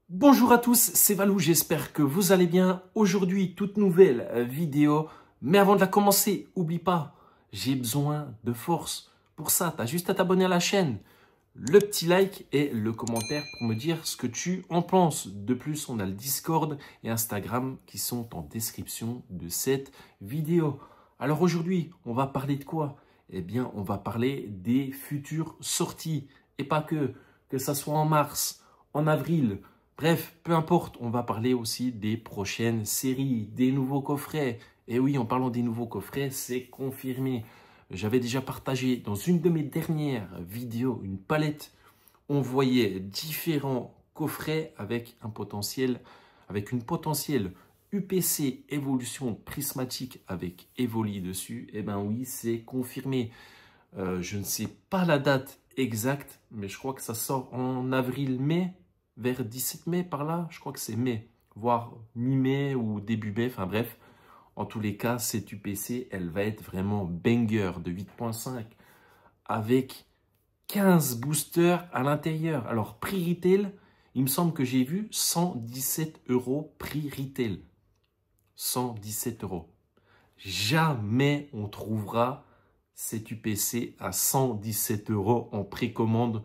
Bonjour à tous, c'est Valou, j'espère que vous allez bien. Aujourd'hui, toute nouvelle vidéo. Mais avant de la commencer, oublie pas, j'ai besoin de force. Pour ça, tu as juste à t'abonner à la chaîne, le petit like et le commentaire pour me dire ce que tu en penses. De plus, on a le Discord et Instagram qui sont en description de cette vidéo. Alors aujourd'hui, on va parler de quoi? Eh bien, on va parler des futures sorties. Et pas que ça soit en mars, en avril. Bref, peu importe, on va parler aussi des prochaines séries, des nouveaux coffrets. Et oui, en parlant des nouveaux coffrets, c'est confirmé. J'avais déjà partagé dans une de mes dernières vidéos une palette. On voyait différents coffrets avec une potentielle UPC évolution prismatique avec Evoli dessus. Eh bien oui, c'est confirmé. Je ne sais pas la date exacte, mais je crois que ça sort en avril-mai, vers 17 mai par là. Je crois que c'est mai, voire mi-mai ou début mai. Enfin bref, en tous les cas, cette UPC, elle va être vraiment banger de 8.5 avec 15 boosters à l'intérieur. Alors, prix retail, il me semble que j'ai vu 117 € prix retail. 117 €. Jamais on trouvera cette UPC à 117 € en précommande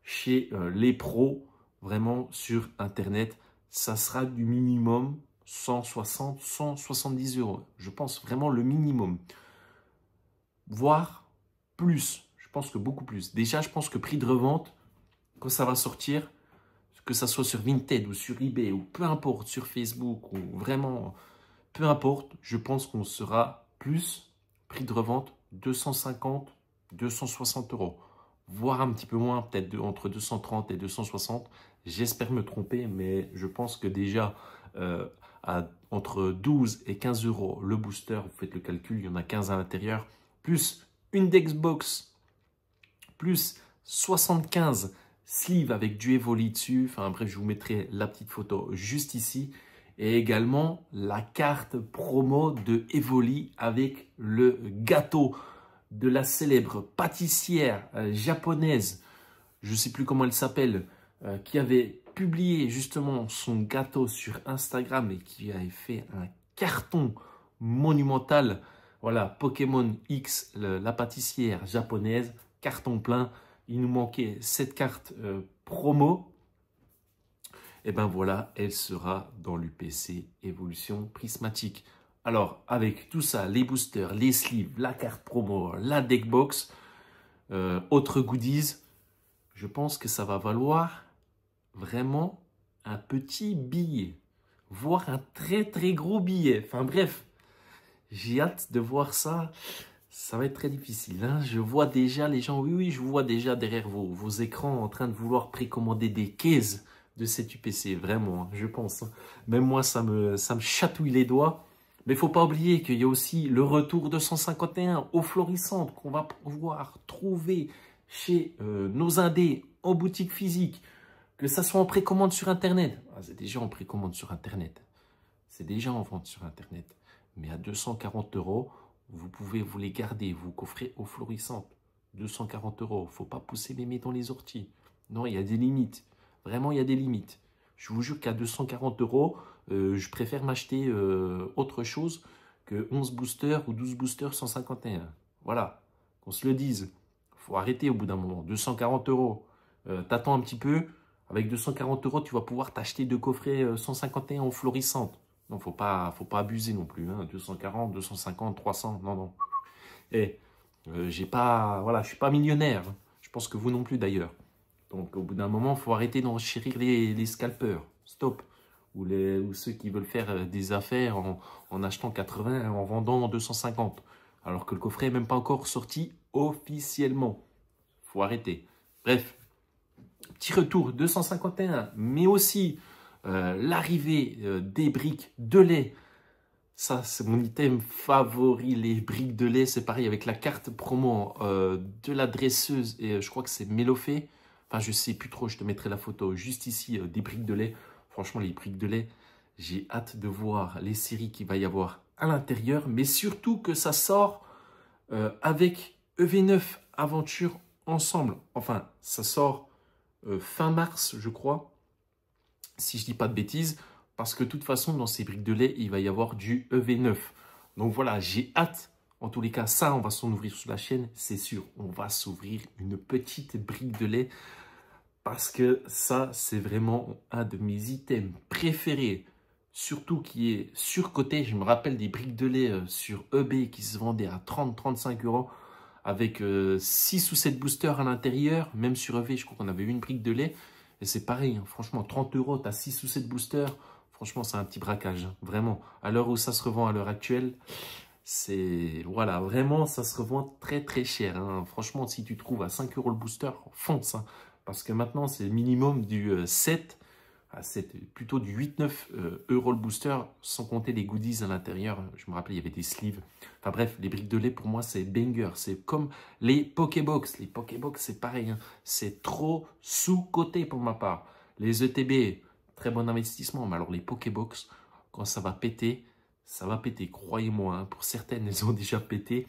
chez les pros, vraiment sur Internet. Ça sera du minimum 160, 170 €. Je pense vraiment le minimum. Voire plus. Je pense que beaucoup plus. Déjà, je pense que prix de revente, quand ça va sortir, que ça soit sur Vinted ou sur eBay ou peu importe, sur Facebook ou vraiment, peu importe, je pense qu'on sera plus prix de revente 250, 260 €. Voire un petit peu moins, peut-être entre 230 et 260. J'espère me tromper, mais je pense que déjà entre 12 et 15 € le booster, vous faites le calcul, il y en a 15 à l'intérieur, plus une Dexbox, plus 75 sleeves avec du Evoli dessus. Enfin bref, je vous mettrai la petite photo juste ici. Et également la carte promo de Evoli avec le gâteau de la célèbre pâtissière japonaise, je ne sais plus comment elle s'appelle, qui avait publié justement son gâteau sur Instagram et qui avait fait un carton monumental. Voilà, Pokémon X, la pâtissière japonaise, carton plein. Il nous manquait cette carte promo. Et bien voilà, elle sera dans l'UPC Évolution Prismatique. Alors, avec tout ça, les boosters, les sleeves, la carte promo, la deckbox, autres goodies, je pense que ça va valoir vraiment un petit billet, voire un très très gros billet. Enfin bref, j'ai hâte de voir ça. Ça va être très difficile, hein. Je vois déjà les gens, oui, je vois déjà derrière vos écrans en train de vouloir précommander des cases de cette UPC, vraiment, hein, je pense. Hein. Même moi, ça me chatouille les doigts. Mais il ne faut pas oublier qu'il y a aussi le retour de 151 eau florissante qu'on va pouvoir trouver chez nos indés en boutique physique, que ça soit en précommande sur Internet. Ah, c'est déjà en précommande sur Internet. C'est déjà en vente sur Internet. Mais à 240 €, vous pouvez vous les garder, vous coffrez eau florissante. 240 €. Il ne faut pas pousser mémé dans les orties. Non, il y a des limites. Vraiment, il y a des limites. Je vous jure qu'à 240 €, je préfère m'acheter autre chose que 11 boosters ou 12 boosters 151. Voilà, qu'on se le dise. Il faut arrêter au bout d'un moment. 240 €. T'attends un petit peu. Avec 240 €, tu vas pouvoir t'acheter deux coffrets 151 en florissante. Non, faut pas abuser non plus. Hein. 240, 250, 300, non, non. Et j'ai pas, voilà, je suis pas millionnaire. Je pense que vous non plus d'ailleurs. Donc au bout d'un moment, il faut arrêter d'enchérir les scalpeurs. Stop. Ou ceux qui veulent faire des affaires en achetant 80 et en vendant 250. Alors que le coffret n'est même pas encore sorti officiellement. Il faut arrêter. Bref. Petit retour 251, mais aussi l'arrivée des briques de lait. Ça, c'est mon item favori, les briques de lait. C'est pareil avec la carte promo de la dresseuse et je crois que c'est Mélofée. Enfin, je sais plus trop, je te mettrai la photo juste ici des briques de lait. Franchement, les briques de lait, j'ai hâte de voir les séries qu'il va y avoir à l'intérieur, mais surtout que ça sort avec EV9 Aventure ensemble. Enfin, ça sort fin mars, je crois. si je dis pas de bêtises, parce que de toute façon, dans ces briques de lait, il va y avoir du EV9. Donc voilà, j'ai hâte. En tous les cas, ça, on va s'en ouvrir sur la chaîne, c'est sûr. On va s'ouvrir une petite brique de lait parce que ça, c'est vraiment un de mes items préférés. Surtout qui est surcoté. Je me rappelle des briques de lait sur eBay qui se vendaient à 30-35 € avec 6 ou 7 boosters à l'intérieur. Même sur eBay, je crois qu'on avait une brique de lait. Et c'est pareil, hein, franchement, 30 €, tu as 6 ou 7 boosters. Franchement, c'est un petit braquage, hein, vraiment. À l'heure où ça se revend à l'heure actuelle, c'est... Voilà, vraiment, ça se revend très très cher. Hein. Franchement, si tu trouves à 5 € le booster, fonce. Hein, parce que maintenant, c'est minimum du 7, plutôt du 8-9 € le booster, sans compter les goodies à l'intérieur. Je me rappelle, il y avait des sleeves. Enfin bref, les briques de lait, pour moi, c'est banger. C'est comme les Pokébox. Les Pokébox, c'est pareil. Hein. C'est trop sous-coté pour ma part. Les ETB, très bon investissement. Mais alors, les Pokébox, quand ça va péter, croyez-moi. Hein. Pour certaines, elles ont déjà pété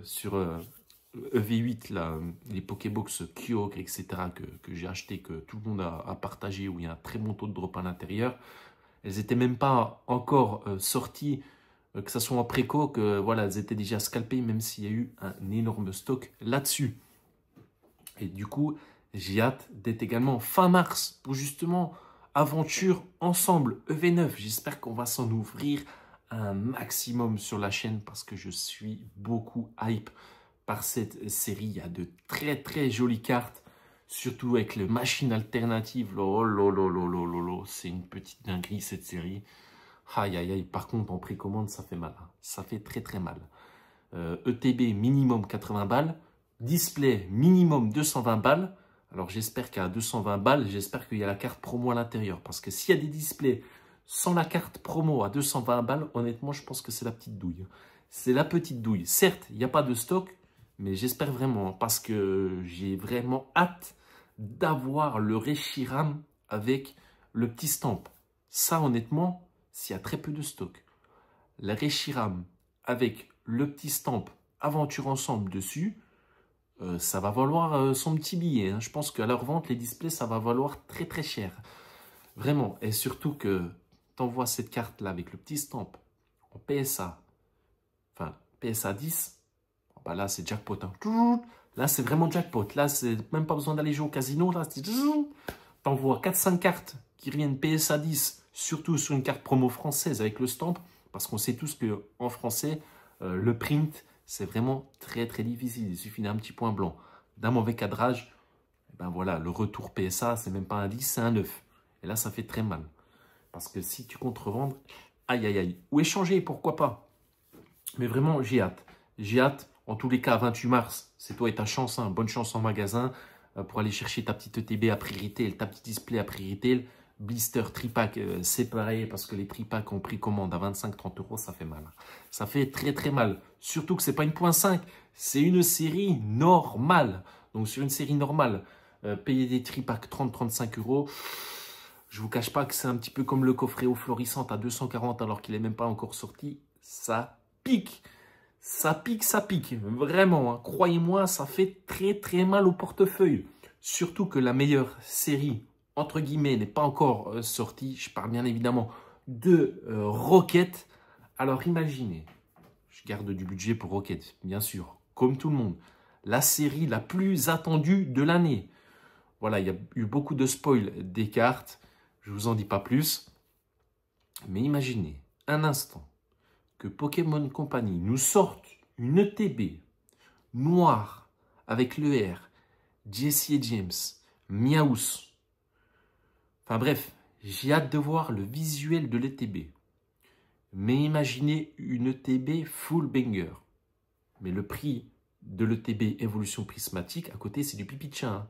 sur EV8, là, les Pokébox Kyogre, etc. que j'ai acheté, que tout le monde a partagé, où il y a un très bon taux de drop à l'intérieur. Elles n'étaient même pas encore sorties, que ce soit en préco, que voilà, elles étaient déjà scalpées, même s'il y a eu un énorme stock là-dessus. Et du coup, j'ai hâte d'être également fin mars pour justement aventure ensemble EV9. J'espère qu'on va s'en ouvrir un maximum sur la chaîne parce que je suis beaucoup hype par cette série. Il y a de très très jolies cartes, surtout avec les machines alternatives. Oh lolo, c'est une petite dinguerie cette série. Aïe aïe aïe, par contre en précommande ça fait mal, hein. Ça fait très très mal. ETB minimum 80 balles, display minimum 220 balles. Alors j'espère qu'à 220 balles, j'espère qu'il y a la carte promo à l'intérieur. Parce que s'il y a des displays sans la carte promo à 220 balles, honnêtement je pense que c'est la petite douille. C'est la petite douille. Certes, il n'y a pas de stock, mais j'espère vraiment, parce que j'ai vraiment hâte d'avoir le Reshiram avec le petit stamp. Ça, honnêtement, s'il y a très peu de stock. Le Reshiram avec le petit stamp Aventure Ensemble dessus, ça va valoir son petit billet. Hein. Je pense qu'à leur vente, les displays, ça va valoir très très cher. Vraiment. Et surtout que tu envoies cette carte-là avec le petit stamp en PSA, enfin PSA 10, bah là, c'est jackpot. Hein. Là, c'est vraiment jackpot. Là, c'est même pas besoin d'aller jouer au casino. Là, t'envoies 4-5 cartes qui reviennent PSA 10, surtout sur une carte promo française avec le stamp, parce qu'on sait tous qu'en français, le print, c'est vraiment très très difficile. Il suffit d'un petit point blanc, d'un mauvais cadrage. Et ben voilà, le retour PSA, c'est même pas un 10, c'est un 9. Et là, ça fait très mal. Parce que si tu comptes revendre, aïe aïe aïe. Ou échanger, pourquoi pas. Mais vraiment, j'ai hâte. J'ai hâte. En tous les cas, 28 mars, c'est toi et ta chance. Hein. Bonne chance en magasin pour aller chercher ta petite ETB à prix retail, ta petite display à prix retail. Blister, tripack, c'est pareil parce que les tripacks ont pris commande à 25-30 €, ça fait mal. Ça fait très très mal. Surtout que c'est pas une .5, c'est une série normale. Donc sur une série normale, payer des tripacks 30-35 €, je vous cache pas que c'est un petit peu comme le coffret eau florissante à 240 alors qu'il n'est même pas encore sorti. Ça pique. Ça pique, ça pique. Vraiment, hein. Croyez-moi, ça fait très très mal au portefeuille. Surtout que la meilleure série, entre guillemets, n'est pas encore sortie. Je parle bien évidemment de Rocket. Alors imaginez, je garde du budget pour Rocket, bien sûr, comme tout le monde. La série la plus attendue de l'année. Voilà, il y a eu beaucoup de spoil des cartes. Je ne vous en dis pas plus. Mais imaginez un instant que Pokémon Company nous sorte une ETB noire avec le R, Jesse et James, Miaus. Enfin bref, j'ai hâte de voir le visuel de l'ETB. Mais imaginez une ETB full banger. Mais le prix de l'ETB Évolution Prismatique, à côté, c'est du pipi de chien. Hein.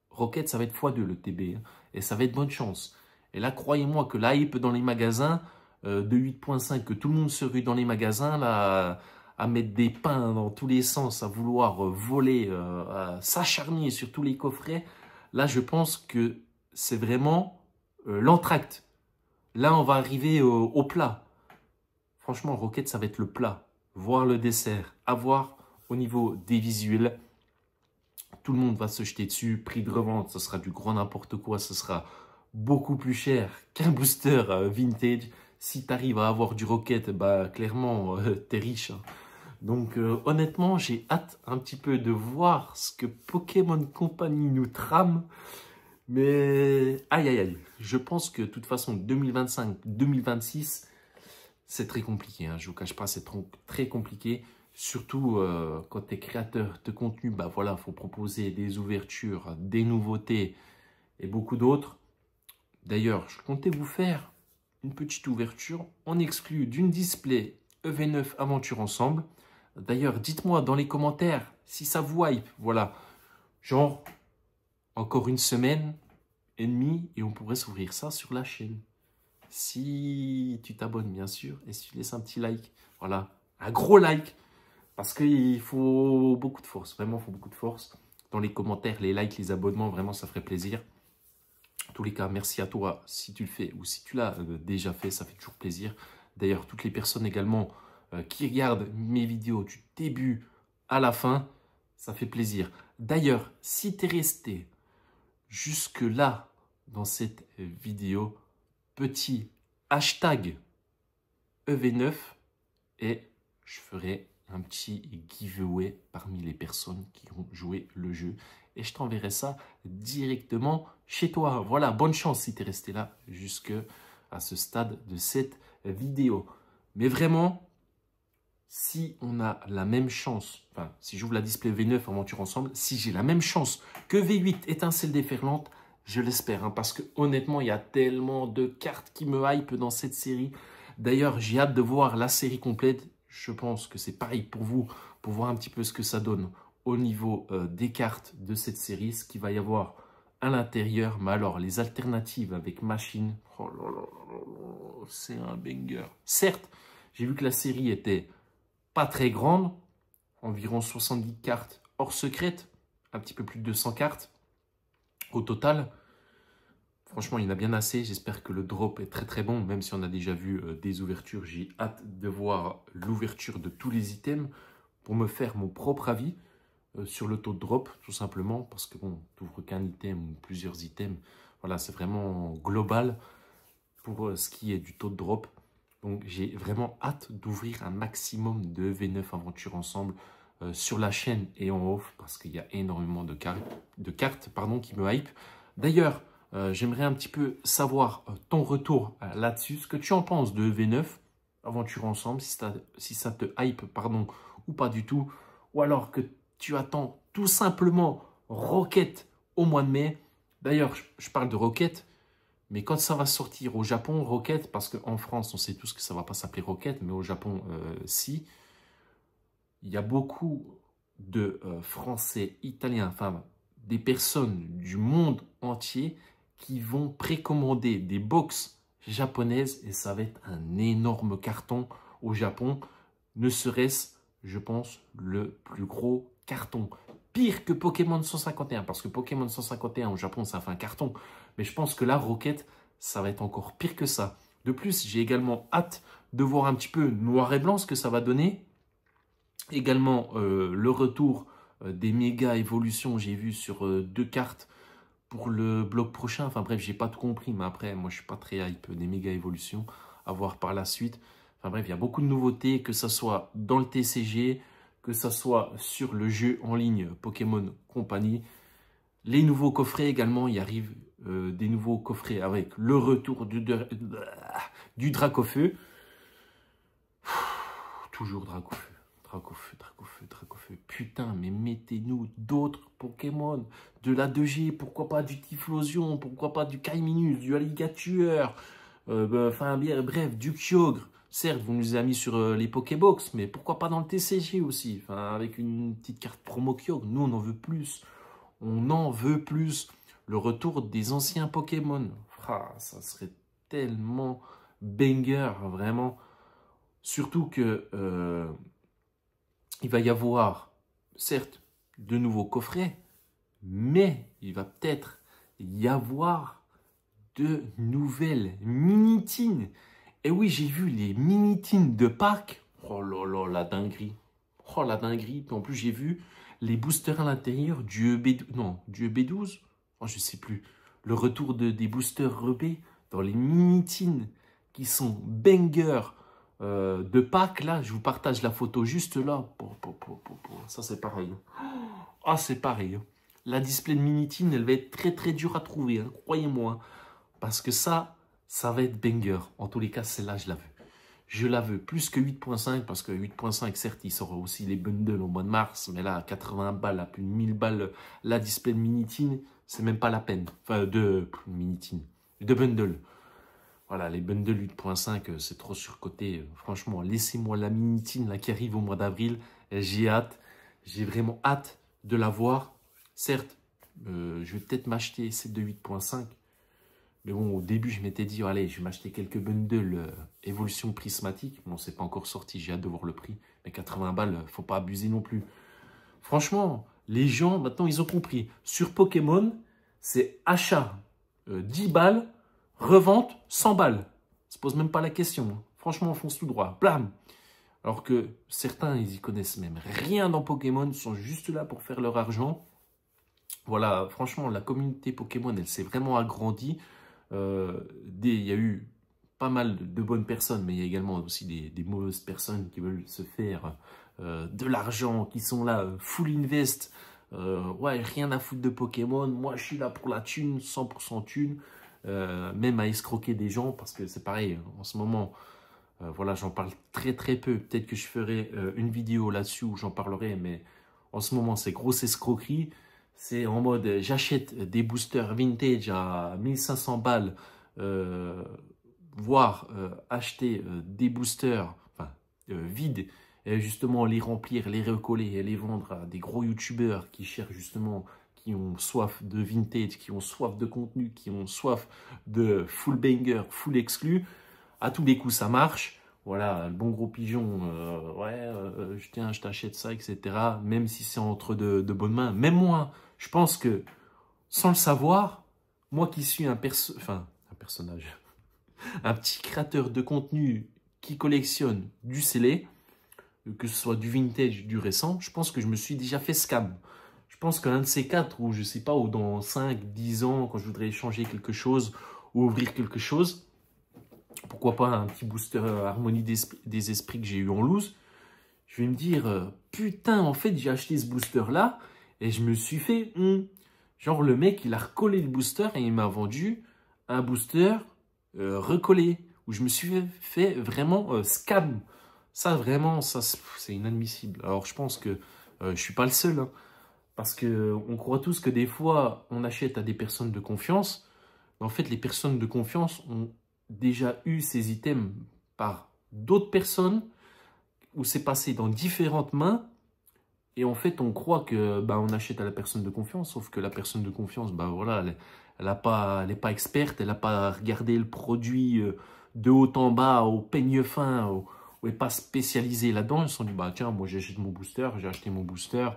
Rocket, ça va être x2 l'ETB. Hein, et ça va être bonne chance. Et là, croyez-moi que la hype dans les magasins de 8.5, que tout le monde se rue dans les magasins, là, à mettre des pains dans tous les sens, à vouloir voler, à s'acharner sur tous les coffrets, là, je pense que c'est vraiment l'entracte. Là, on va arriver au plat. Franchement, Rocket, ça va être le plat. Voir le dessert, avoir au niveau des visuels, tout le monde va se jeter dessus. Prix de revente, ce sera du grand n'importe quoi. Ce sera beaucoup plus cher qu'un booster vintage. Si tu arrives à avoir du Rocket, bah clairement, t'es riche, hein. Donc honnêtement, j'ai hâte un petit peu de voir ce que Pokémon Company nous trame. Mais aïe aïe aïe, je pense que de toute façon 2025-2026, c'est très compliqué, hein. Je ne vous cache pas, c'est très compliqué. Surtout quand tu es créateur de contenu, bah voilà, faut proposer des ouvertures, des nouveautés et beaucoup d'autres. D'ailleurs, je comptais vous faire une petite ouverture en exclu d'une display EV9 Aventure Ensemble. D'ailleurs, dites-moi dans les commentaires si ça vous hype. Voilà, genre, encore une semaine et demie et on pourrait s'ouvrir ça sur la chaîne. Si tu t'abonnes, bien sûr, et si tu laisses un petit like, voilà, un gros like, parce qu'il faut beaucoup de force, vraiment, il faut beaucoup de force. Dans les commentaires, les likes, les abonnements, vraiment, ça ferait plaisir. En tous les cas, merci à toi si tu le fais ou si tu l'as déjà fait, ça fait toujours plaisir. D'ailleurs, toutes les personnes également qui regardent mes vidéos du début à la fin, ça fait plaisir. D'ailleurs, si tu es resté jusque là dans cette vidéo, petit hashtag EV9 et je ferai un petit giveaway parmi les personnes qui ont joué le jeu et je t'enverrai ça directement chez toi. Voilà, bonne chance si tu es resté là jusque à ce stade de cette vidéo. Mais vraiment, si on a la même chance, enfin, si j'ouvre la display V9 Aventure Ensemble, si j'ai la même chance que V8 Étincelle déferlante, je l'espère, hein, parce que honnêtement, il y a tellement de cartes qui me hype dans cette série. D'ailleurs, j'ai hâte de voir la série complète. Je pense que c'est pareil pour vous, pour voir un petit peu ce que ça donne au niveau des cartes de cette série, ce qu'il va y avoir à l'intérieur. Mais alors, les alternatives avec machine, oh là là là là, c'est un banger. Certes, j'ai vu que la série était pas très grande, environ 70 cartes hors secrète, un petit peu plus de 200 cartes au total. Franchement, il y en a bien assez. J'espère que le drop est très très bon, même si on a déjà vu des ouvertures. J'ai hâte de voir l'ouverture de tous les items pour me faire mon propre avis sur le taux de drop, tout simplement, parce que bon, tu n'ouvres qu'un item ou plusieurs items. Voilà, c'est vraiment global pour ce qui est du taux de drop. Donc, j'ai vraiment hâte d'ouvrir un maximum de V9 Aventure Ensemble sur la chaîne et en off, parce qu'il y a énormément de cartes qui me hype. D'ailleurs, j'aimerais un petit peu savoir ton retour là-dessus, ce que tu en penses de V9 Aventure Ensemble, si ça te hype, pardon, ou pas du tout, ou alors que tu attends tout simplement Rocket au mois de mai. D'ailleurs, je parle de Rocket, mais quand ça va sortir au Japon, Rocket, parce qu'en France, on sait tous que ça ne va pas s'appeler Rocket, mais au Japon, si, il y a beaucoup de Français, Italiens, enfin, des personnes du monde entier qui vont précommander des box japonaises et ça va être un énorme carton au Japon. Ne serait-ce, je pense, le plus gros carton. Pire que Pokémon 151, parce que Pokémon 151 au Japon, ça fait un carton. Mais je pense que la Rocket, ça va être encore pire que ça. De plus, j'ai également hâte de voir un petit peu noir et blanc ce que ça va donner. Également, le retour des méga évolutions, j'ai vu sur 2 cartes pour le bloc prochain. Enfin bref, j'ai pas tout compris, mais après, moi, je suis pas très hype des méga évolutions à voir par la suite. Enfin bref, il y a beaucoup de nouveautés, que ce soit dans le TCG, que ce soit sur le jeu en ligne Pokémon Company. Les nouveaux coffrets également, il arrive des nouveaux coffrets avec le retour du Dracofeu. Toujours Dracofeu. Dracofeu. Putain, mais mettez-nous d'autres Pokémon. De la 2G, pourquoi pas du Typhlosion, pourquoi pas du Kaiminus, du Alligator, enfin, bref, du Kyogre. Certes, vous nous avez mis sur les Pokébox, mais pourquoi pas dans le TCG aussi, enfin, avec une petite carte promo Kyogre. Nous, on en veut plus. On en veut plus. Le retour des anciens Pokémon. Ah, ça serait tellement banger, vraiment. Surtout que il va y avoir, certes, de nouveaux coffrets, mais il va peut-être y avoir de nouvelles mini-tines. Et oui, j'ai vu les mini-tines de Pâques. Oh là là, la dinguerie. Oh la dinguerie. Puis en plus, j'ai vu les boosters à l'intérieur du EB12. Non, du EB12. Oh, je sais plus. le retour des boosters rebés dans les mini-tins qui sont bangers de Pâques. Là, je vous partage la photo juste là. Ça, c'est pareil. Ah, c'est pareil. La display de mini-tin, elle va être très très dure à trouver, hein, croyez-moi. Parce que ça va être banger. En tous les cas, celle-là, je la veux. Je la veux plus que 8.5 parce que 8.5, certes, il sort aussi les bundles au mois de mars. Mais là, 80 balles, à plus de 1000 balles, la display de mini-tin, c'est même pas la peine. Enfin, de mini-tin, de bundle. Voilà, les bundles 8.5, c'est trop surcoté. Franchement, laissez-moi la mini-tin là, qui arrive au mois d'avril. J'ai hâte. J'ai vraiment hâte de la voir. Certes, je vais peut-être m'acheter celle de 8.5. Mais bon, au début, je m'étais dit, allez, je vais m'acheter quelques bundles évolution prismatique. Bon, c'est pas encore sorti, j'ai hâte de voir le prix. Mais 80 balles, faut pas abuser non plus. Franchement, les gens, maintenant, ils ont compris. Sur Pokémon, c'est achat 10 balles, revente 100 balles. Ça se pose même pas la question. Hein. Franchement, on fonce tout droit. Blam. Alors que certains, ils y connaissent même rien dans Pokémon, ils sont juste là pour faire leur argent. Voilà, franchement, la communauté Pokémon, elle s'est vraiment agrandie. Il y a eu pas mal de bonnes personnes, mais il y a également aussi des mauvaises personnes qui veulent se faire de l'argent, qui sont là, full invest. Ouais, rien à foutre de Pokémon. Moi, je suis là pour la thune, 100% thune. Même à escroquer des gens, parce que c'est pareil, en ce moment, voilà, j'en parle très très peu. Peut-être que je ferai une vidéo là-dessus où j'en parlerai, mais en ce moment, c'est grosse escroquerie. C'est en mode, j'achète des boosters vintage à 1500 balles, voire acheter des boosters vides, et justement les remplir, les recoller et les vendre à des gros youtubeurs qui cherchent justement, qui ont soif de vintage, qui ont soif de contenu, qui ont soif de full banger, full exclu. À tous les coups, ça marche. Voilà, le bon gros pigeon, tiens, je t'achète ça, etc. Même si c'est entre de bonnes mains. Même moi, je pense que, sans le savoir, moi qui suis un personnage, un petit créateur de contenu qui collectionne du scellé, que ce soit du vintage, du récent, je pense que je me suis déjà fait scam. Je pense qu'un de ces quatre, ou je sais pas, ou dans 5, 10 ans, quand je voudrais échanger quelque chose, ou ouvrir quelque chose, pourquoi pas un petit booster harmonie des esprits que j'ai eu en loose, je vais me dire, putain, en fait, j'ai acheté ce booster-là, et je me suis fait, genre le mec, il a recollé le booster, et il m'a vendu un booster recollé, où je me suis fait vraiment scam. Ça, vraiment, ça c'est inadmissible. Alors, je pense que je suis pas le seul, hein, parce qu'on croit tous que des fois, on achète à des personnes de confiance, mais en fait, les personnes de confiance ont déjà eu ces items par d'autres personnes où c'est passé dans différentes mains et en fait on croit que on achète à la personne de confiance, sauf que la personne de confiance voilà, elle n'est pas experte, elle n'a pas regardé le produit de haut en bas au peigne fin, ou elle n'est pas spécialisée là-dedans. Ils se sont dit tiens, moi j'achète mon booster, j'ai acheté mon booster,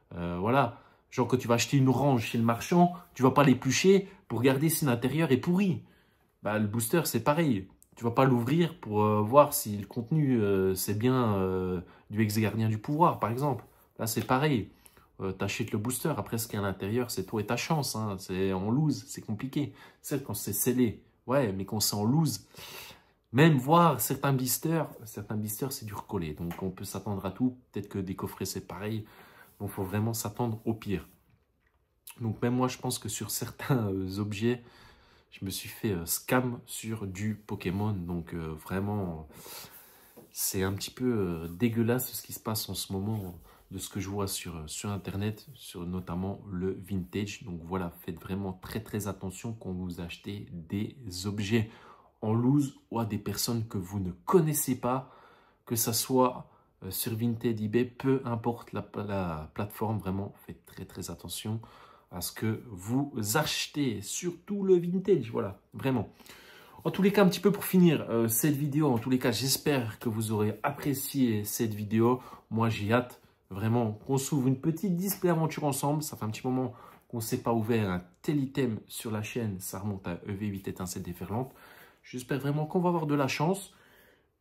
voilà. Genre quand tu vas acheter une orange chez le marchand, tu vas pas l'éplucher pour regarder si l'intérieur est pourri. Le booster, c'est pareil. Tu vas pas l'ouvrir pour voir si le contenu, c'est bien du ex-gardien du pouvoir, par exemple. Là, c'est pareil. Tu achètes le booster. Après, ce qu'il y a à l'intérieur, c'est toi et ta chance. Hein. C'est en loose, c'est compliqué. Certes, quand c'est scellé, ouais, mais quand c'est en loose, même voir certains blisters, c'est du recollé. Donc, on peut s'attendre à tout. Peut-être que des coffrets, c'est pareil. Donc, il faut vraiment s'attendre au pire. Donc, même moi, je pense que sur certains objets, je me suis fait scam sur du Pokémon. Donc vraiment, c'est un petit peu dégueulasse ce qui se passe en ce moment de ce que je vois sur Internet, sur notamment le vintage. Donc voilà, faites vraiment très très attention quand vous achetez des objets en loose ou à des personnes que vous ne connaissez pas, que ça soit sur Vinted, eBay, peu importe la plateforme, vraiment, faites très très attention à ce que vous achetez, surtout le vintage, voilà, vraiment. En tous les cas, un petit peu pour finir cette vidéo, en tous les cas, j'espère que vous aurez apprécié cette vidéo. Moi, j'ai hâte vraiment qu'on s'ouvre une petite display aventure ensemble. Ça fait un petit moment qu'on ne s'est pas ouvert un tel item sur la chaîne. Ça remonte à EV8 étincelle déferlante. J'espère vraiment qu'on va avoir de la chance.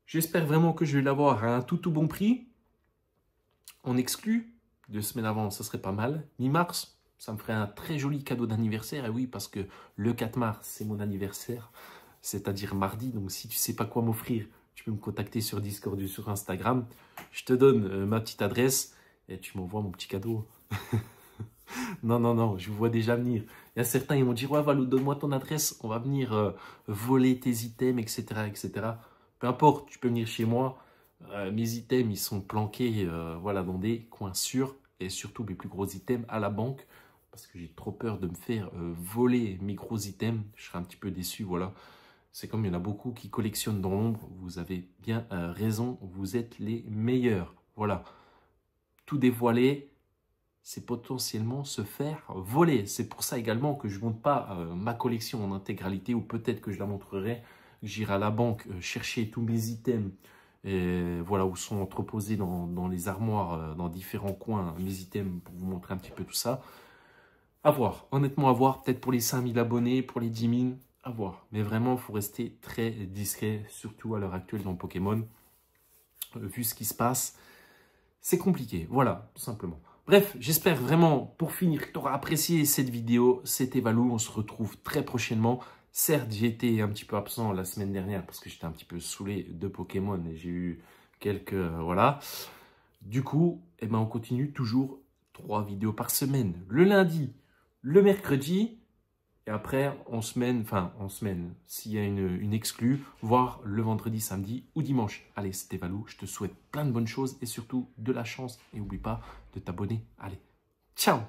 J'espère vraiment que je vais l'avoir à un tout bon prix. On exclut 2 semaines avant, ça serait pas mal. Mi-mars, Ça me ferait un très joli cadeau d'anniversaire. Et oui, parce que le 4 mars, c'est mon anniversaire, c'est-à-dire mardi. Donc, si tu sais pas quoi m'offrir, tu peux me contacter sur Discord ou sur Instagram. Je te donne ma petite adresse et tu m'envoies mon petit cadeau. Non, non, non, je vous vois déjà venir. Il y a certains, ils m'ont dit, ouais, Valou, donne-moi ton adresse, on va venir voler tes items, etc., etc. Peu importe, tu peux venir chez moi. Mes items, ils sont planqués voilà, dans des coins sûrs. Et surtout, mes plus gros items à la banque. Parce que j'ai trop peur de me faire voler mes gros items. Je serais un petit peu déçu, voilà. C'est comme il y en a beaucoup qui collectionnent dans l'ombre. Vous avez bien raison, vous êtes les meilleurs. Voilà. Tout dévoiler, c'est potentiellement se faire voler. C'est pour ça également que je ne montre pas ma collection en intégralité, ou peut-être que je la montrerai. J'irai à la banque chercher tous mes items, et voilà, où sont entreposés dans les armoires, dans différents coins, mes items, pour vous montrer un petit peu tout ça. À voir, honnêtement à voir, peut-être pour les 5000 abonnés, pour les 10 000, à voir. Mais vraiment, il faut rester très discret, surtout à l'heure actuelle dans Pokémon. Vu ce qui se passe, c'est compliqué, voilà, tout simplement. Bref, j'espère vraiment, pour finir, que tu auras apprécié cette vidéo. C'était Valou, on se retrouve très prochainement. Certes, j'ai été un petit peu absent la semaine dernière parce que j'étais un petit peu saoulé de Pokémon et j'ai eu quelques... voilà. Du coup, eh ben, on continue toujours 3 vidéos par semaine. Le lundi, le mercredi, et après, en semaine, s'il y a une exclue, voire le vendredi, samedi ou dimanche. Allez, c'était Valou, je te souhaite plein de bonnes choses et surtout de la chance. Et n'oublie pas de t'abonner. Allez, ciao!